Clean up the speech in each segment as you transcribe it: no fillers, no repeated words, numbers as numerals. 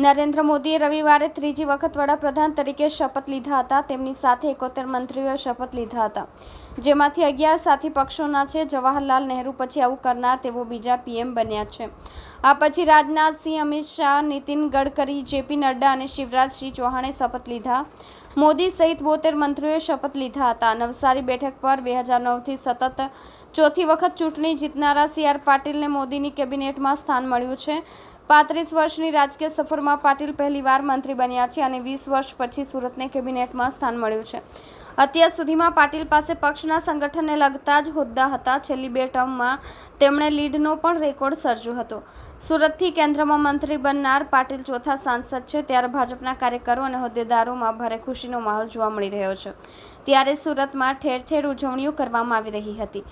નરેન્દ્ર મોદીએ રવિવારે ત્રીજી વખત વડાપ્રધાન તરીકે શપથ લીધા હતા. તેમની સાથે 71 મંત્રીઓએ શપથ લીધા હતા, જેમાંથી 11 સાથી પક્ષોના છે. જવાહરલાલ નહેરુ પછી આવું કરનાર તેઓ બીજા પીએમ બન્યા છે. આ પછી રાજનાથસિંહ, અમિત શાહ, નીતિન ગડકરી, જેપી નડ્ડા અને શિવરાજસિંહ ચૌહાણે શપથ લીધા. મોદી સહિત 72 મંત્રીઓએ શપથ લીધા હતા. નવસારી બેઠક પર 2009થી સતત ચોથી વખત ચૂંટણી જીતનારા CR પાટીલને મોદીની કેબિનેટમાં સ્થાન મળ્યું છે. 35 વર્ષની રાજકીય સફરમાં પાટીલ પહેલીવાર મંત્રી બન્યા છે અને 20 વર્ષ પછી સુરતને કેબિનેટમાં સ્થાન મળ્યું છે. અત્યાર સુધીમાં પાટીલ પાસે પક્ષના સંગઠનને લગતા જ હોદ્દા હતા. છેલ્લી 2 ટર્મમાં તેમણે લીડનો પણ રેકોર્ડ સર્જ્યો હતો. સુરતથી કેન્દ્રમાં મંત્રી બનનાર પાટીલ ચોથા સાંસદ છે. ત્યારે ભાજપના કાર્યકરો અને હોદ્દેદારોમાં ભારે ખુશીનો માહોલ જોવા મળી રહ્યો છે. ત્યારે સુરતમાં ઠેર ઠેર ઉજવણીઓ કરવામાં આવી રહી હતી.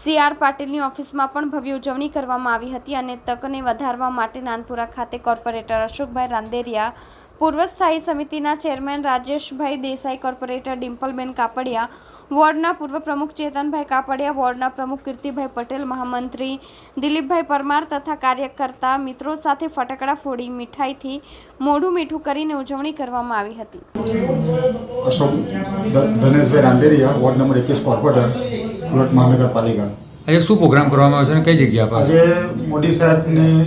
CR પાટીલની ઓફિસમાં પણ ભવ્ય ઉજવણી કરવામાં આવી હતી અને તકને વધારવા માટે નાનપુરા ખાતે કોર્પોરેટર અશોકભાઈ રાંદેરિયા, પૂર્વ સ્થાયી સમિતિના ચેરમેન રાજેશભાઈ દેસાઈ, કોર્પોરેટર ડિમ્પલબેન કાપડિયા, વોર્ડના પૂર્વ પ્રમુખ ચેતનભાઈ કાપડિયા, વોર્ડના પ્રમુખ કીર્તિભાઈ પટેલ, મહામંત્રી દિલીપભાઈ પરમાર તથા કાર્યકર્તા મિત્રો સાથે ફટાકડા ફોડી મીઠાઈથી મોઢું મીઠું કરીને ઉજવણી કરવામાં આવી હતી. Ashok Dhaneshbhai Randeria, ward number 21, corporator, Surat મહાનગરપાલિકા. આજે શું પ્રોગ્રામ કરવામાં આવ્યો છે અને કઈ જગ્યા પર? આજે મોદી સાહેબની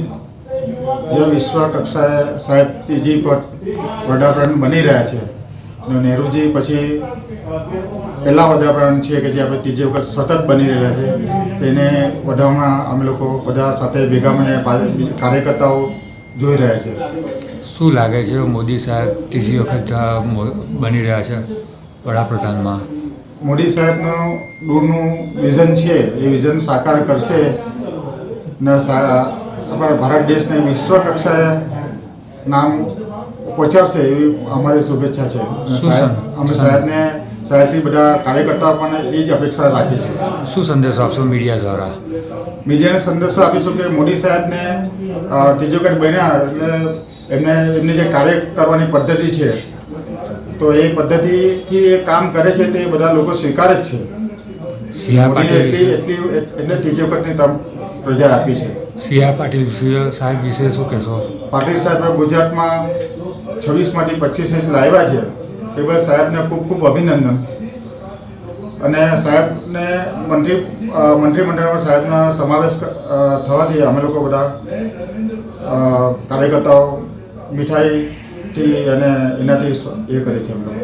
જે વિશ્વ કક્ષાએ સાહેબ ત્રીજી વડાપ્રધાન બની રહ્યા છે અને નહેરુજી પછી પહેલા વડાપ્રધાન છે કે જે આપણે ત્રીજી વખત સતત બની રહ્યા છે, તેને વધારવામાં અમે લોકો બધા સાથે ભેગા મળીને કાર્યકર્તાઓ જોઈ રહ્યા છે. શું લાગે છે મોદી સાહેબ ત્રીજી વખત બની રહ્યા છે વડાપ્રધાનમાં? મોદી સાહેબનું દૂરનું વિઝન છે, એ વિઝન સાકાર કરશે ને આપણા ભારત દેશને વિશ્વ કક્ષાએ નામ પહોંચાડશે એવી અમારી શુભેચ્છા છે. અમે સાહેબથી બધા કાર્યકર્તાઓ પણ એ જ અપેક્ષા રાખી છે. શું સંદેશો આપશો મીડિયા દ્વારા? મીડિયાને સંદેશો આપીશું કે મોદી સાહેબને ત્રીજી વખત બન્યા એટલે એમની જે કાર્ય કરવાની પદ્ધતિ છે, તો એ પદ્ધતિથી એ કામ કરે છે તે બધા લોકો સ્વીકારે જ છે. CR પાટીલ એટલે ત્રીજી વખતની પ્રજા આપી છે. CR પાટીલ સાહેબ વિશે શું કહેશો? પાટીલ સાહેબ ગુજરાતમાં 26માંથી 25 ઇંચ લાવ્યા છે, એ બદલ સાહેબને ખૂબ ખૂબ અભિનંદન. અને સાહેબને મંત્રીમંડળમાં સાહેબના સમાવેશ થવાથી અમે લોકો બધા કાર્યકર્તાઓ મીઠાઈથી અને એનાથી એ કરે છે અમે લોકો.